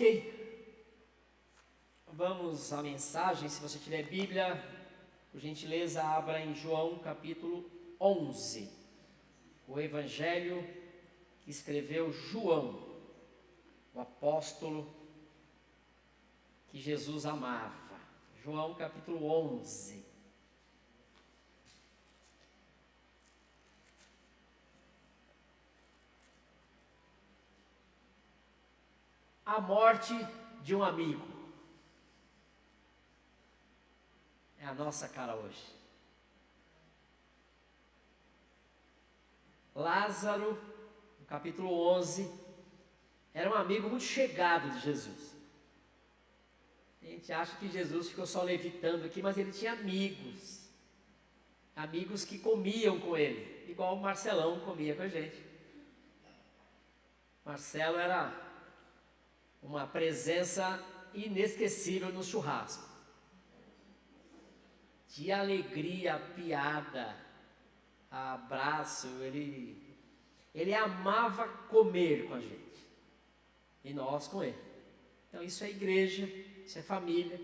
Ok, vamos à mensagem. Se você tiver Bíblia, por gentileza, abra em João capítulo 11, o evangelho que escreveu João, o apóstolo que Jesus amava. João capítulo 11. A morte de um amigo. É a nossa cara hoje. Lázaro, no capítulo 11, era um amigo muito chegado de Jesus. A gente acha que Jesus ficou só levitando aqui, mas ele tinha amigos. Amigos que comiam com ele, igual o Marcelão comia com a gente. Marcelo era uma presença inesquecível no churrasco. De alegria, piada, abraço, ele amava comer com a gente. E nós com ele. Então isso é igreja, isso é família.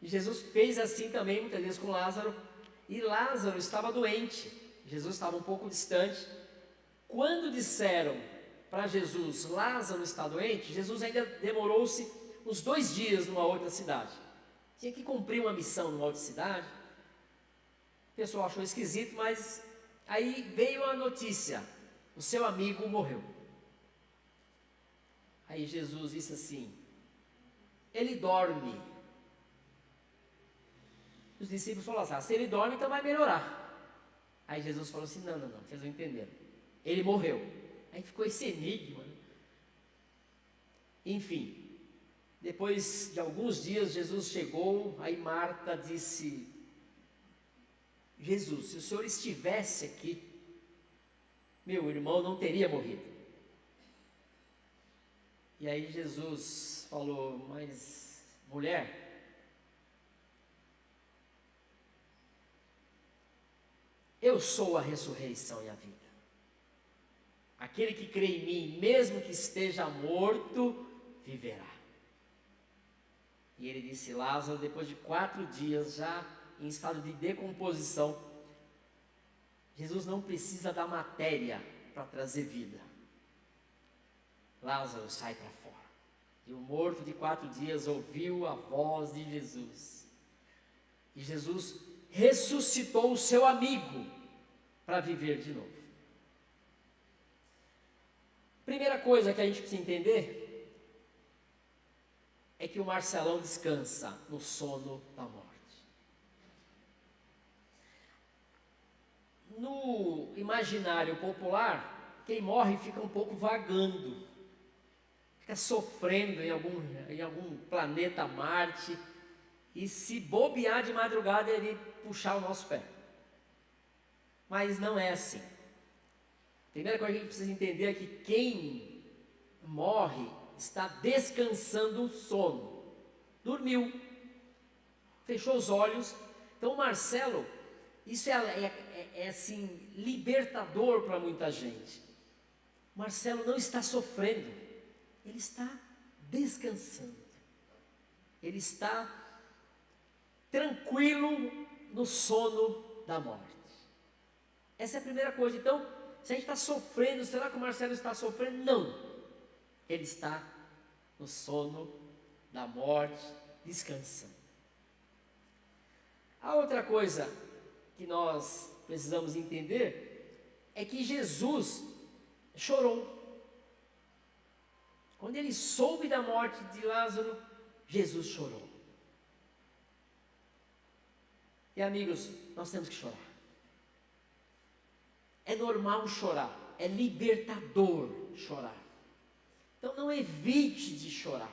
E Jesus fez assim também muitas vezes com Lázaro. E Lázaro estava doente. Jesus estava um pouco distante. Quando disseram para Jesus, Lázaro está doente, Jesus ainda demorou-se uns 2 dias numa outra cidade. Tinha que cumprir uma missão numa outra cidade. O pessoal achou esquisito, mas aí veio a notícia: o seu amigo morreu. Aí Jesus disse assim: ele dorme. Os discípulos falaram assim: se ele dorme, então vai melhorar. Aí Jesus falou assim: não, vocês não entenderam. Ele morreu. Aí ficou esse enigma. Enfim, depois de alguns dias, Jesus chegou. Aí Marta disse: Jesus, se o Senhor estivesse aqui, meu irmão não teria morrido. E aí Jesus falou: mas mulher, eu sou a ressurreição e a vida. Aquele que crê em mim, mesmo que esteja morto, viverá. E ele disse: Lázaro, depois de 4 dias, já em estado de decomposição, Jesus não precisa da matéria para trazer vida. Lázaro, sai para fora. E o morto de 4 dias ouviu a voz de Jesus. E Jesus ressuscitou o seu amigo para viver de novo. Primeira coisa que a gente precisa entender é que o Marcelão descansa no sono da morte. No imaginário popular, quem morre fica um pouco vagando, fica sofrendo em algum planeta Marte, e se bobear de madrugada ele puxar o nosso pé. Mas não é assim. A primeira coisa que a gente precisa entender é que quem morre está descansando o sono. Dormiu, fechou os olhos. Então, Marcelo, isso é assim, libertador para muita gente. Marcelo não está sofrendo, ele está descansando. Ele está tranquilo no sono da morte. Essa é a primeira coisa. Então, se a gente está sofrendo, será que o Marcelo está sofrendo? Não. Ele está no sono da morte, descansando. A outra coisa que nós precisamos entender é que Jesus chorou. Quando ele soube da morte de Lázaro, Jesus chorou. E amigos, nós temos que chorar. É normal chorar, é libertador chorar. Então não evite de chorar.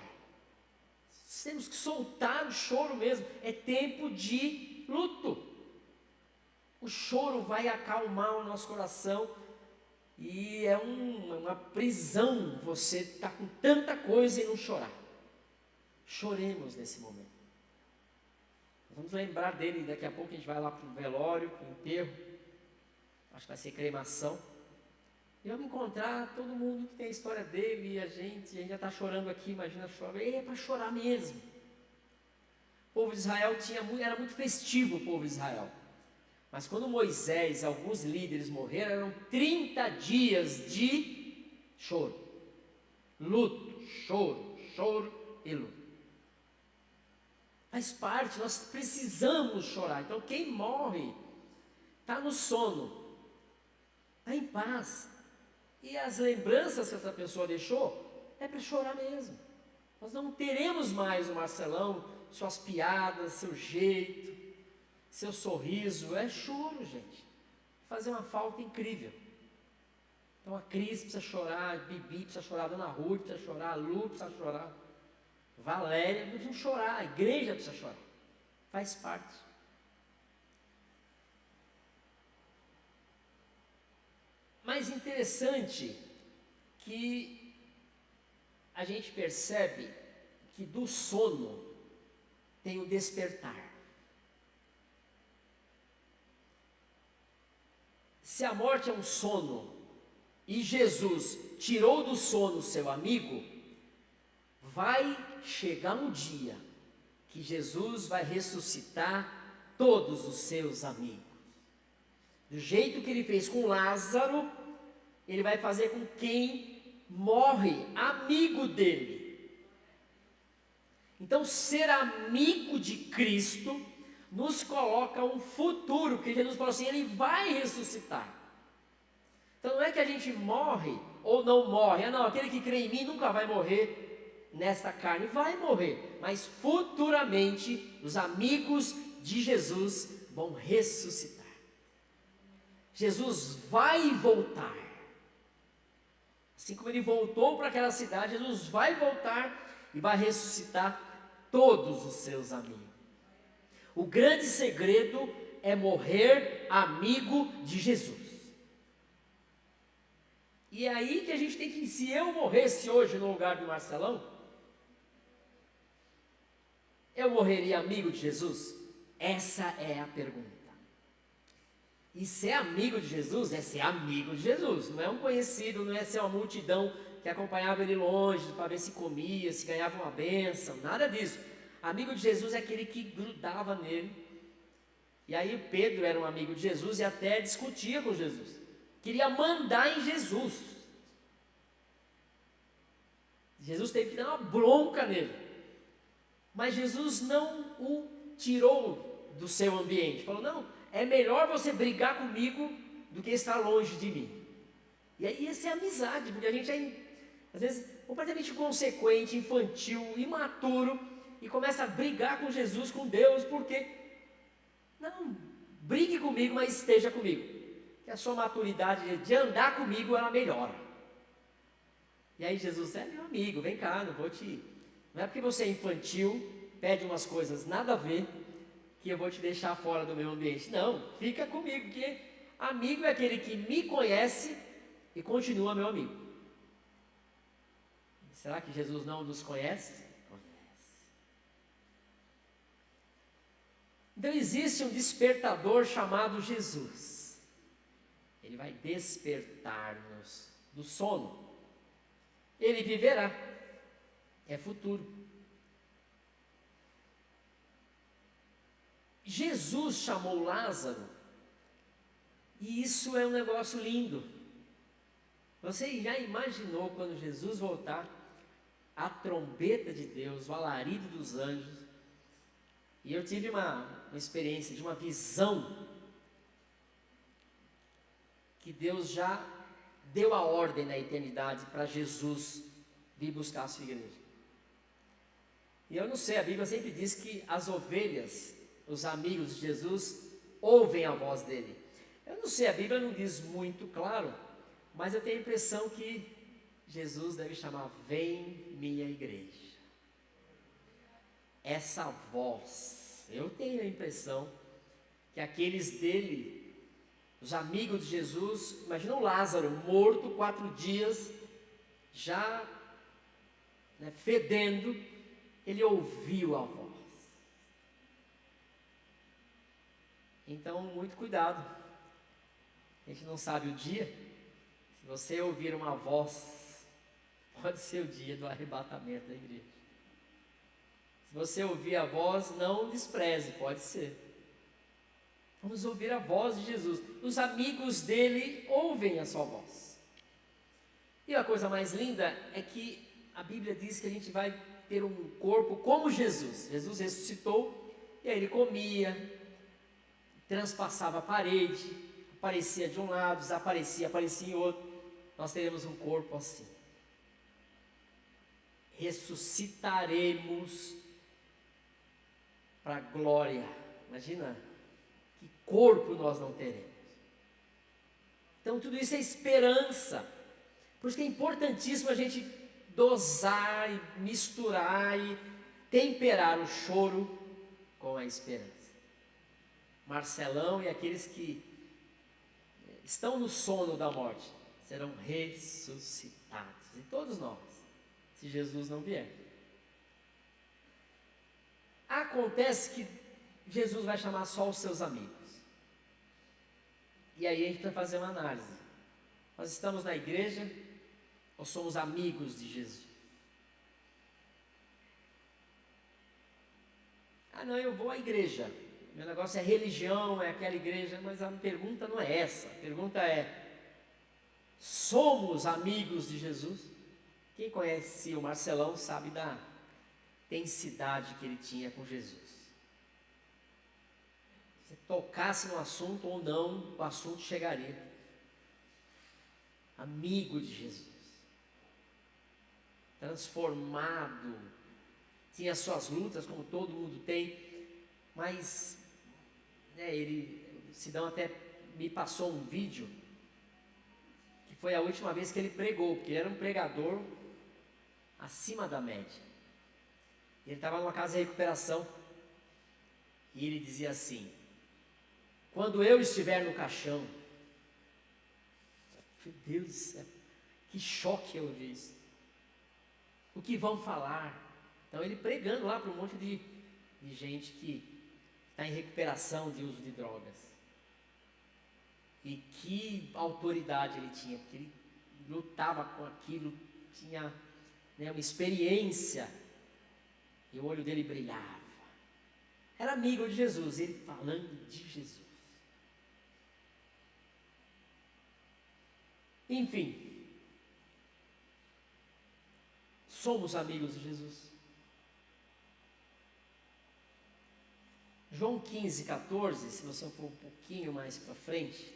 Temos que soltar o choro mesmo. É tempo de luto. O choro vai acalmar o nosso coração. E é uma prisão você estar com tanta coisa e não chorar. Choremos nesse momento. Vamos lembrar dele, daqui a pouco a gente vai lá para o velório, para o enterro. Acho que vai ser cremação. E vamos encontrar todo mundo que tem a história dele, e a gente já está chorando aqui, imagina chorar. E é para chorar mesmo. O povo de Israel era muito festivo, o povo de Israel. Mas quando Moisés, alguns líderes morreram, eram 30 dias de choro. Luto, choro e luto. Faz parte, nós precisamos chorar. Então quem morre está no sono, está em paz. E as lembranças que essa pessoa deixou é para chorar mesmo. Nós não teremos mais o Marcelão, suas piadas, seu jeito, seu sorriso. É choro, gente. Fazer uma falta incrível. Então a Cris precisa chorar, a Bibi precisa chorar, a Dona Ruth precisa chorar, a Lu precisa chorar, Valéria precisa chorar, a igreja precisa chorar. Faz parte. Mas interessante que a gente percebe que do sono tem o despertar. Se a morte é um sono e Jesus tirou do sono seu amigo, vai chegar um dia que Jesus vai ressuscitar todos os seus amigos. Do jeito que ele fez com Lázaro, ele vai fazer com quem morre, amigo dele. Então, ser amigo de Cristo nos coloca um futuro, porque Jesus falou assim, ele vai ressuscitar. Então não é que a gente morre ou não morre, não, aquele que crê em mim nunca vai morrer nesta carne, vai morrer, mas futuramente os amigos de Jesus vão ressuscitar. Jesus vai voltar, assim como ele voltou para aquela cidade, Jesus vai voltar e vai ressuscitar todos os seus amigos. O grande segredo é morrer amigo de Jesus. E é aí que a gente tem que, se eu morresse hoje no lugar do Marcelão, eu morreria amigo de Jesus? Essa é a pergunta. E ser amigo de Jesus é ser amigo de Jesus, não é um conhecido, não é ser uma multidão que acompanhava ele longe para ver se comia, se ganhava uma bênção, nada disso. Amigo de Jesus é aquele que grudava nele. E aí Pedro era um amigo de Jesus e até discutia com Jesus. Queria mandar em Jesus. Jesus teve que dar uma bronca nele. Mas Jesus não o tirou do seu ambiente. Falou, não, é melhor você brigar comigo do que estar longe de mim. E aí essa é a amizade, porque a gente é, às vezes, completamente inconsequente, infantil, imaturo, e começa a brigar com Jesus, com Deus, porque... Não, brigue comigo, mas esteja comigo. Que a sua maturidade de andar comigo, ela melhora. E aí Jesus, é meu amigo, vem cá, não vou te... Não é porque você é infantil, pede umas coisas nada a ver, que eu vou te deixar fora do meu ambiente. Não, fica comigo, porque amigo é aquele que me conhece e continua meu amigo. Será que Jesus não nos conhece? Então existe um despertador chamado Jesus. Ele vai despertar-nos do sono. Ele viverá. É futuro. Jesus chamou Lázaro. E isso é um negócio lindo. Você já imaginou quando Jesus voltar? A trombeta de Deus, o alarido dos anjos. E eu tive uma experiência de uma visão que Deus já deu a ordem na eternidade para Jesus vir buscar a sua igreja. E eu não sei, a Bíblia sempre diz que as ovelhas, os amigos de Jesus, ouvem a voz dele. Eu não sei, a Bíblia não diz muito claro, mas eu tenho a impressão que Jesus deve chamar, vem minha igreja. Essa voz, eu tenho a impressão que aqueles dele, os amigos de Jesus, imagina o Lázaro morto 4 dias, já fedendo, ele ouviu a voz. Então, muito cuidado, a gente não sabe o dia, você ouvir uma voz, pode ser o dia do arrebatamento da igreja. Se você ouvir a voz, não despreze, pode ser. Vamos ouvir a voz de Jesus. Os amigos dele ouvem a sua voz. E a coisa mais linda é que a Bíblia diz que a gente vai ter um corpo como Jesus. Jesus ressuscitou, e aí ele comia, transpassava a parede, aparecia de um lado, desaparecia, aparecia em outro. Nós teremos um corpo assim. Ressuscitaremos para a glória. Imagina que corpo nós não teremos. Então tudo isso é esperança. Por isso que é importantíssimo a gente dosar e misturar e temperar o choro com a esperança. Marcelão e aqueles que estão no sono da morte serão ressuscitados. E todos nós, se Jesus não vier. Acontece que Jesus vai chamar só os seus amigos. E aí a gente vai fazer uma análise. Nós estamos na igreja ou somos amigos de Jesus? Ah, não, eu vou à igreja. Meu negócio é religião, é aquela igreja, mas a pergunta não é essa. A pergunta é: somos amigos de Jesus? Quem conhece o Marcelão sabe da intensidade que ele tinha com Jesus. Se tocasse no assunto ou não, o assunto chegaria. Amigo de Jesus. Transformado. Tinha suas lutas, como todo mundo tem, mas Sidão até me passou um vídeo, que foi a última vez que ele pregou, porque ele era um pregador acima da média. Ele estava numa casa de recuperação, e ele dizia assim: quando eu estiver no caixão, meu Deus do céu, que choque eu ouvi isso. O que vão falar? Então ele pregando lá para um monte de gente que está em recuperação de uso de drogas. E que autoridade ele tinha, porque ele lutava com aquilo, tinha uma experiência, e o olho dele brilhava. Era amigo de Jesus, ele falando de Jesus. Enfim, somos amigos de Jesus. João 15, 14, se você for um pouquinho mais para frente.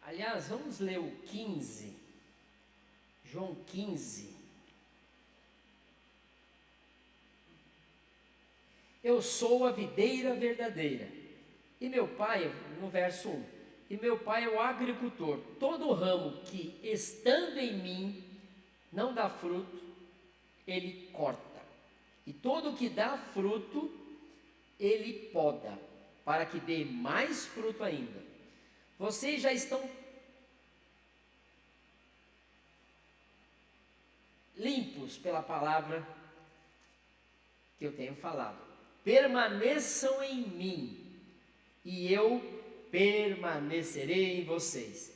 Aliás, vamos ler o 15. João 15. Eu sou a videira verdadeira, e meu pai, no verso 1, e meu pai é o agricultor. Todo ramo que, estando em mim, não dá fruto, ele corta. E todo que dá fruto, ele poda, para que dê mais fruto ainda. Vocês já estão limpos pela palavra que eu tenho falado. Permaneçam em mim, e eu permanecerei em vocês.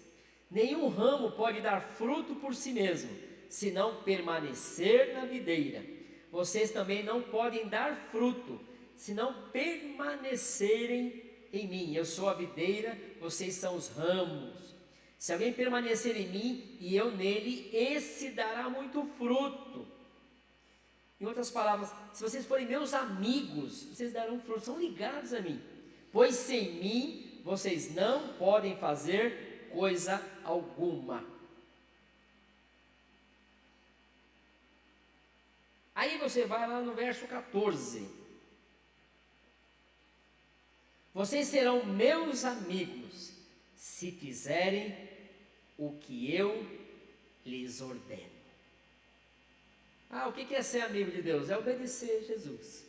Nenhum ramo pode dar fruto por si mesmo, se não permanecer na videira. Vocês também não podem dar fruto, se não permanecerem em mim. Eu sou a videira, vocês são os ramos. Se alguém permanecer em mim e eu nele, esse dará muito fruto. Em outras palavras, se vocês forem meus amigos, vocês darão fruto, são ligados a mim. Pois sem mim, vocês não podem fazer coisa alguma. Aí você vai lá no verso 14. Vocês serão meus amigos, se fizerem o que eu lhes ordeno. O que é ser amigo de Deus? É obedecer a Jesus.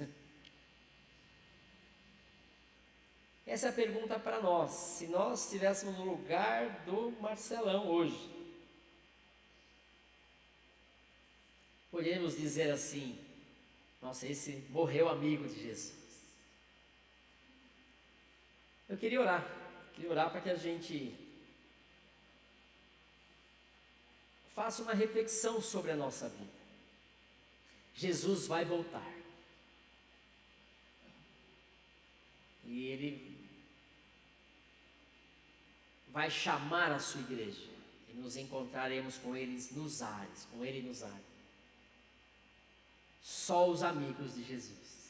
Essa é a pergunta para nós. Se nós estivéssemos no lugar do Marcelão hoje. podemos dizer assim: nossa, esse morreu amigo de Jesus. Eu queria orar para que a gente faça uma reflexão sobre a nossa vida. Jesus vai voltar. E Ele vai chamar a sua igreja. E nos encontraremos com Ele nos ares. Só os amigos de Jesus.